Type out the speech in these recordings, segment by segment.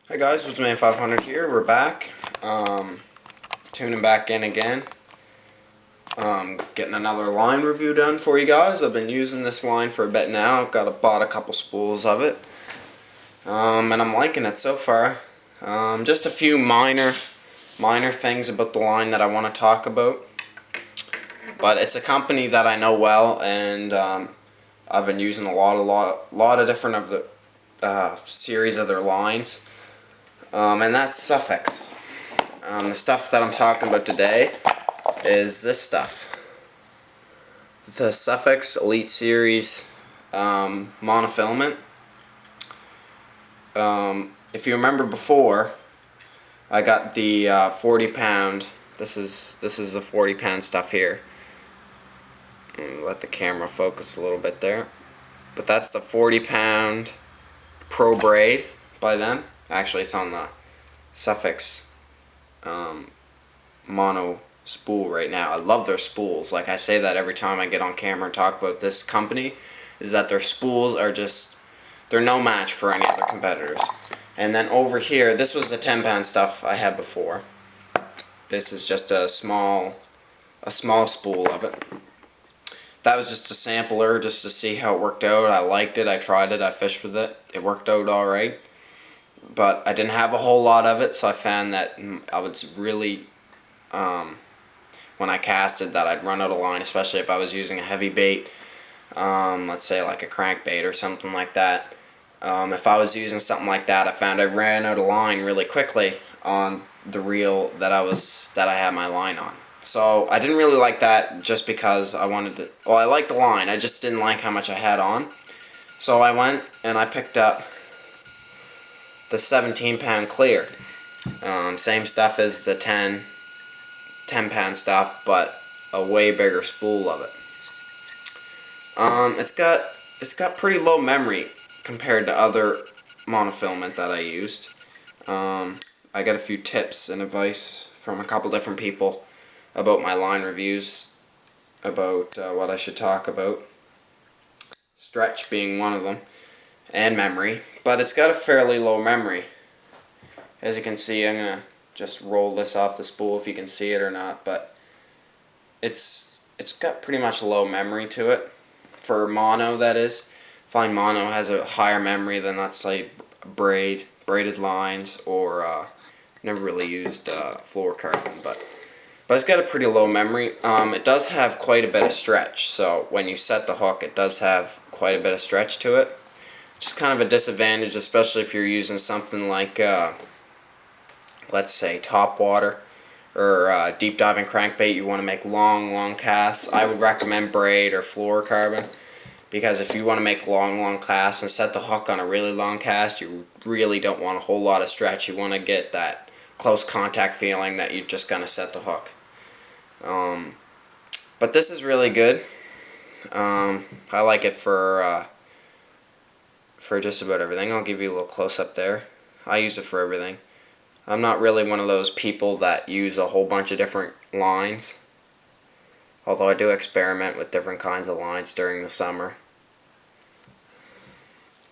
Hi guys, Woodsman 500 here. We're back. Tuning back in again. Getting another line review done for you guys. I've been using this line for a bit now. I've bought a couple spools of it. And I'm liking it so far. Just a few minor things about the line that I want to talk about. But it's a company that I know well, and I've been using a lot of different of the series of their lines. And that's Sufix. The stuff that I'm talking about today is this stuff. The Sufix Elite Series monofilament. If you remember before, I got the 40-pound. This is the 40-pound stuff here. Let the camera focus a little bit there. But that's the 40-pound Pro Braid by them. Actually, it's on the Sufix mono spool right now. I love their spools. Like, I say that every time I get on camera and talk about this company, is that their spools are just, they're no match for any other competitors. And then over here, this was the 10-pound stuff I had before. This is just a small spool of it. That was just a sampler, just to see how it worked out. I liked it, I tried it, I fished with it. It worked out alright. But I didn't have a whole lot of it, so I found that I was really, when I casted, that I'd run out of line, especially if I was using a heavy bait, let's say like a crankbait or something like that. If I was using something like that, I found I ran out of line really quickly on the reel that I had my line on. So I didn't really like that, just because I wanted to, well, I liked the line, I just didn't like how much I had on. So I went and I picked up the 17-pound clear. Same stuff as the 10-pound stuff, but a way bigger spool of it. It's got pretty low memory compared to other monofilament that I used. I got a few tips and advice from a couple different people about my line reviews, about what I should talk about. Stretch being one of them, and memory, but it's got a fairly low memory. As you can see, I'm gonna just roll this off the spool if you can see it or not, but it's got pretty much low memory to it for mono, that is. I find mono has a higher memory than, let's say, braided lines, or never really used fluorocarbon, but it's got a pretty low memory. It does have quite a bit of stretch, so when you set the hook, it does have quite a bit of stretch to it. Which is kind of a disadvantage, especially if you're using something like, let's say, top water or deep diving crankbait. You want to make long casts. I would recommend braid or fluorocarbon, because if you want to make long casts and set the hook on a really long cast, you really don't want a whole lot of stretch. You want to get that close contact feeling that you're just going to set the hook. But this is really good. I like it for just about everything. I'll give you a little close-up there. I use it for everything. I'm not really one of those people that use a whole bunch of different lines, although I do experiment with different kinds of lines during the summer.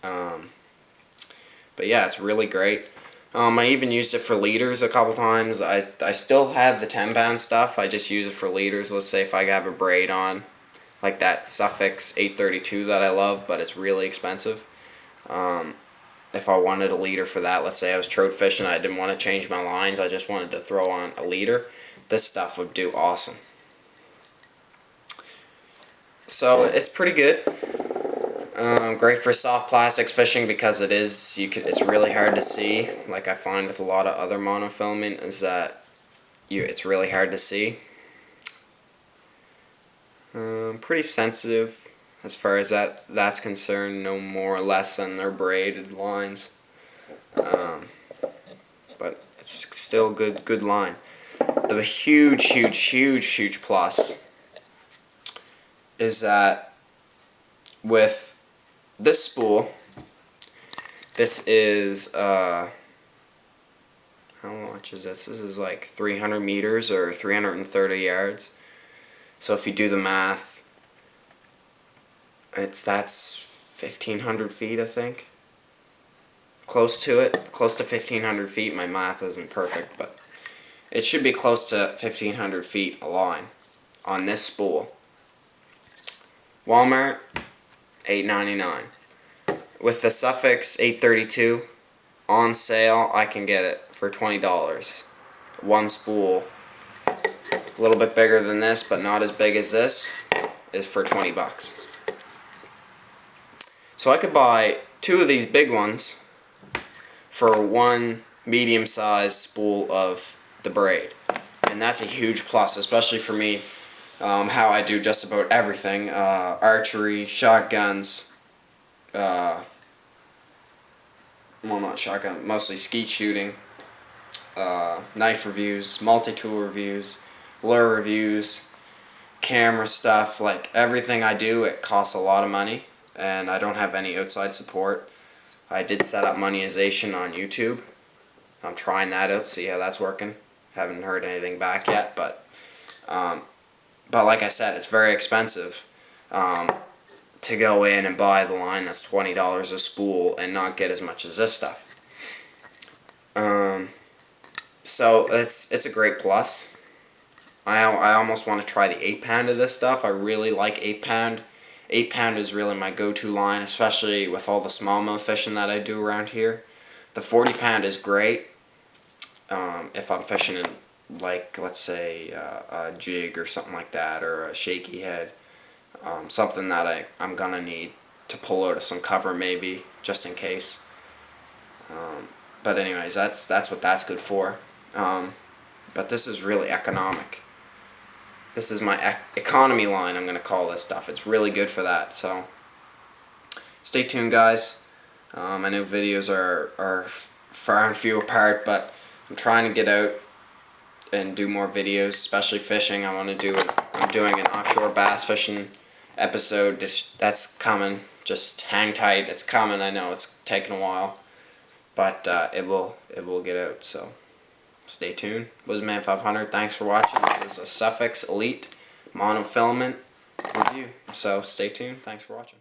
But yeah, it's really great. I even used it for leaders a couple times. I still have the 10-pound stuff. I just use it for leaders. Let's say if I have a braid on, like that Sufix 832 that I love, but it's really expensive. If I wanted a leader for that, let's say I was trout fishing, I didn't want to change my lines, I just wanted to throw on a leader, this stuff would do awesome. So it's pretty good. Great for soft plastics fishing, because it's really hard to see. Like I find with a lot of other monofilament, is that it's really hard to see. Pretty sensitive as far as that's concerned, no more or less than their braided lines. But it's still good line. The huge plus is that with this spool, this is how much is this? This is like 300 meters or 330 yards. So if you do the math, that's 1,500 feet, I think. close to it, close to 1,500 feet. My math isn't perfect, but it should be close to 1,500 feet a line on this spool. Walmart, $8.99. With the Sufix 832 on sale, I can get it for $20. One spool, a little bit bigger than this, but not as big as this, is for 20 bucks. So I could buy 2 of these big ones for one medium-sized spool of the braid. And that's a huge plus, especially for me, how I do just about everything. Archery, shotguns, well, not shotgun, mostly skeet shooting, knife reviews, multi-tool reviews, lure reviews, camera stuff. Like everything I do, it costs a lot of money, and I don't have any outside support. I did set up monetization on YouTube. I'm trying that out, see how that's working. Haven't heard anything back yet, but like I said, it's very expensive to go in and buy the line that's $20 a spool and not get as much as this stuff. So it's a great plus. I almost want to try the 8-pound of this stuff. I really like 8-pound. 8-pound is really my go-to line, especially with all the smallmouth fishing that I do around here. The 40-pound is great if I'm fishing in, like, let's say a jig or something like that, or a shaky head. Something that I'm gonna need to pull out of some cover maybe, just in case. But anyways, that's what that's good for. But this is really economic. This is my economy line, I'm going to call this stuff. It's really good for that. So stay tuned, guys. I know videos are far and few apart, but I'm trying to get out and do more videos, especially fishing. I'm doing an offshore bass fishing episode. That's coming. Just hang tight. It's coming. I know it's taking a while, but it will get out. So stay tuned. WizMan 500. Thanks for watching. This is a Sufix Elite monofilament review. So stay tuned. Thanks for watching.